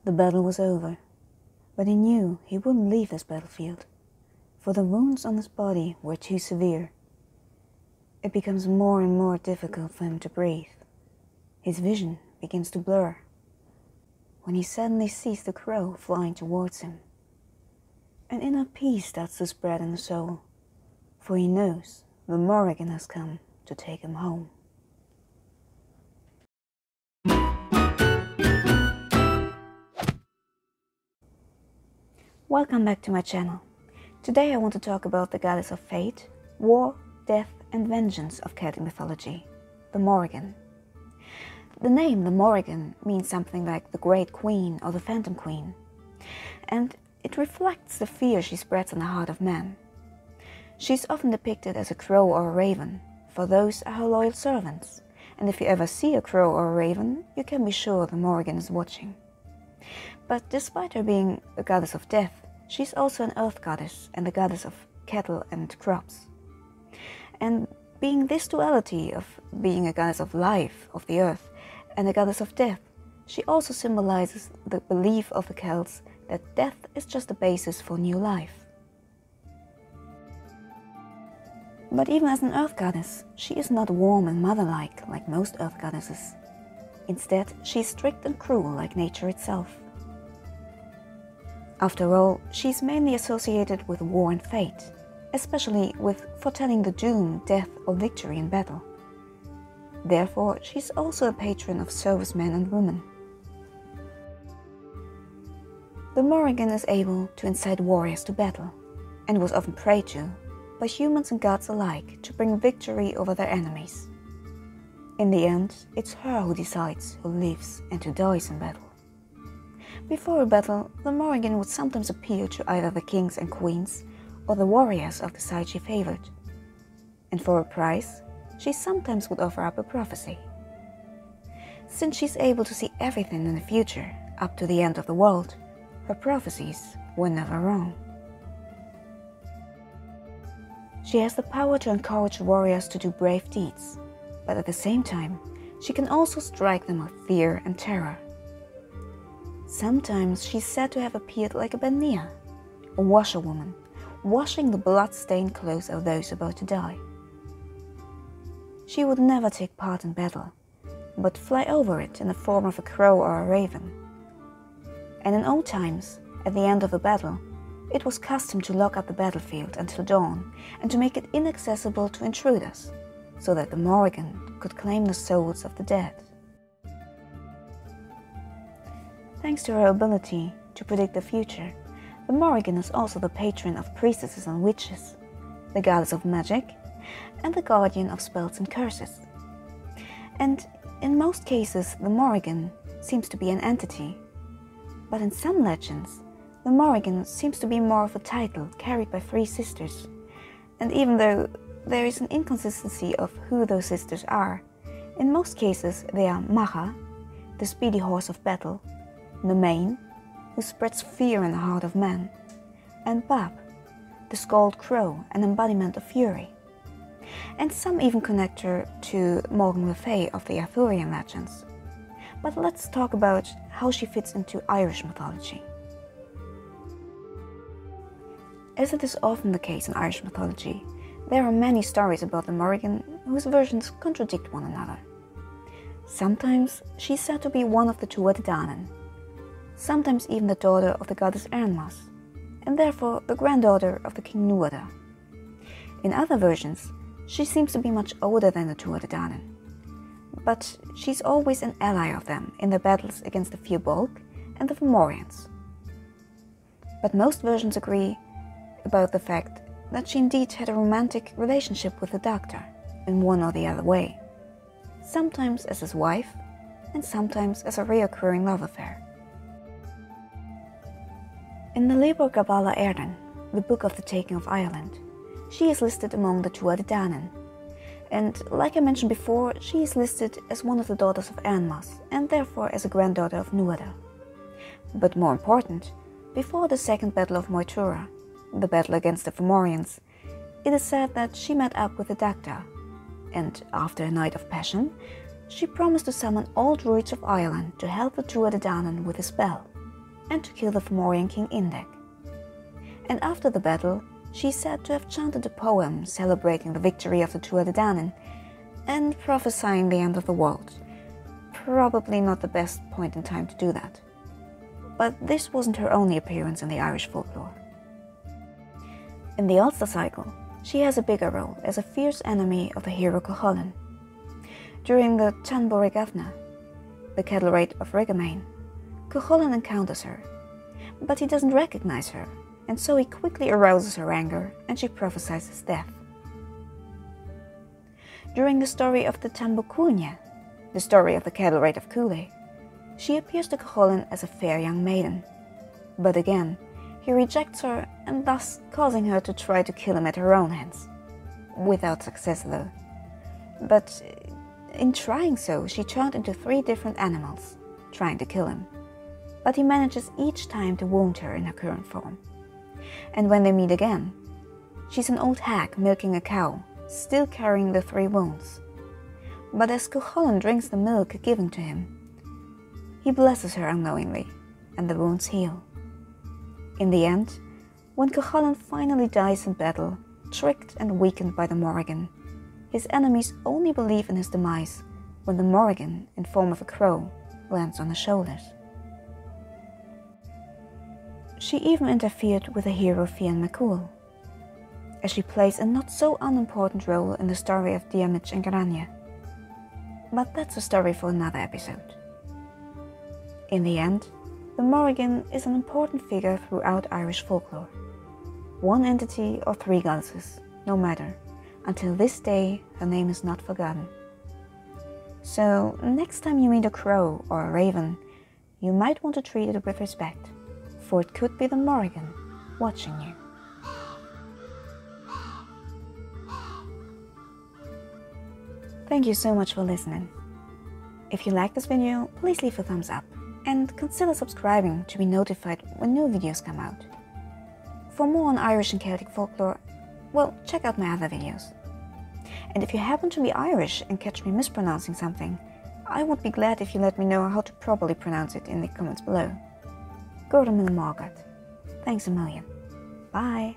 The battle was over, but he knew he wouldn't leave this battlefield, for the wounds on his body were too severe. It becomes more and more difficult for him to breathe. His vision begins to blur, when he suddenly sees the crow flying towards him. An inner peace starts to spread in his soul, for he knows the Morrigan has come to take him home. Welcome back to my channel. Today I want to talk about the goddess of fate, war, death and vengeance of Celtic mythology, the Morrigan. The name the Morrigan means something like the Great Queen or the Phantom Queen, and it reflects the fear she spreads in the heart of man. She is often depicted as a crow or a raven, for those are her loyal servants, and if you ever see a crow or a raven, you can be sure the Morrigan is watching. But despite her being a goddess of death, she is also an earth goddess and the goddess of cattle and crops. And being this duality of being a goddess of life, of the earth, and a goddess of death, she also symbolizes the belief of the Celts that death is just the basis for new life. But even as an earth goddess, she is not warm and mother-like like most earth goddesses. Instead, she is strict and cruel like nature itself. After all, she is mainly associated with war and fate, especially with foretelling the doom, death or victory in battle. Therefore, she is also a patron of servicemen and women. The Morrigan is able to incite warriors to battle, and was often prayed to by humans and gods alike to bring victory over their enemies. In the end, it's her who decides who lives and who dies in battle. Before a battle, the Morrigan would sometimes appear to either the kings and queens or the warriors of the side she favored. And for a prize, she sometimes would offer up a prophecy. Since she's able to see everything in the future, up to the end of the world, her prophecies were never wrong. She has the power to encourage warriors to do brave deeds, but at the same time, she can also strike them with fear and terror. Sometimes she's said to have appeared like a Bania, a washerwoman, washing the blood-stained clothes of those about to die. She would never take part in battle, but fly over it in the form of a crow or a raven. And in old times, at the end of a battle, it was custom to lock up the battlefield until dawn and to make it inaccessible to intruders, so that the Morrigan could claim the souls of the dead. Thanks to her ability to predict the future, the Morrigan is also the patron of priestesses and witches, the goddess of magic, and the guardian of spells and curses. And in most cases, the Morrigan seems to be an entity, but in some legends, the Morrigan seems to be more of a title carried by three sisters, and even though there is an inconsistency of who those sisters are, in most cases they are Maga, the speedy horse of battle, Nemain, who spreads fear in the heart of man, and Bab, the scald crow, an embodiment of fury. And some even connect her to Morgan le Fay of the Arthurian legends. But let's talk about how she fits into Irish mythology. As it is often the case in Irish mythology, there are many stories about the Morrigan whose versions contradict one another. Sometimes she is said to be one of the Tuatha Dé Danann, sometimes even the daughter of the goddess Ernmas, and therefore the granddaughter of the king Nuada. In other versions, she seems to be much older than the Tuatha Dé Danann, but she's always an ally of them in their battles against the Fionn and the Fomorians. But most versions agree about the fact that she indeed had a romantic relationship with the Doctor in one or the other way, sometimes as his wife and sometimes as a reoccurring love affair. In the Libor Gabála Éireann, the book of the taking of Ireland, she is listed among the Tuatha Dé Danann, and like I mentioned before, she is listed as one of the daughters of Ernmas and therefore as a granddaughter of Nuada. But more important, before the Second Battle of Moytura, the battle against the Fomorians, it is said that she met up with the Dagda, and after a night of passion, she promised to summon all druids of Ireland to help the Tuatha Dé Danann with a spell, and to kill the Fomorian king Indech. And after the battle, she's said to have chanted a poem celebrating the victory of the Tuatha Dé Danann and prophesying the end of the world. Probably not the best point in time to do that. But this wasn't her only appearance in the Irish folklore. In the Ulster cycle, she has a bigger role as a fierce enemy of the hero Cuchulainn. During the Tuatha Dé Danann, the cattle raid of Rigamain, Cuchulainn encounters her, but he doesn't recognize her, and so he quickly arouses her anger and she prophesies his death. During the story of the Tuatha Dé Danann, the story of the cattle raid of Cooley, she appears to Cuchulainn as a fair young maiden, but again, he rejects her and thus causing her to try to kill him at her own hands. Without success though. But in trying so, she turned into 3 different animals, trying to kill him. But he manages each time to wound her in her current form. And when they meet again, she's an old hag milking a cow, still carrying the 3 wounds. But as Cuchulainn drinks the milk given to him, he blesses her unknowingly, and the wounds heal. In the end, when Cuchulainn finally dies in battle, tricked and weakened by the Morrigan, his enemies only believe in his demise when the Morrigan, in form of a crow, lands on his shoulders. She even interfered with the hero Fionn McCool, as she plays a not so unimportant role in the story of Diarmuid and Gráinne. But that's a story for another episode. In the end, the Morrigan is an important figure throughout Irish folklore. One entity or 3 goddesses, no matter. Until this day, her name is not forgotten. So, next time you meet a crow or a raven, you might want to treat it with respect, for it could be the Morrigan watching you. Thank you so much for listening. If you liked this video, please leave a thumbs up and consider subscribing to be notified when new videos come out. For more on Irish and Celtic folklore, well, check out my other videos. And if you happen to be Irish and catch me mispronouncing something, I would be glad if you let me know how to properly pronounce it in the comments below. Gordon Margaret. Thanks a million. Bye.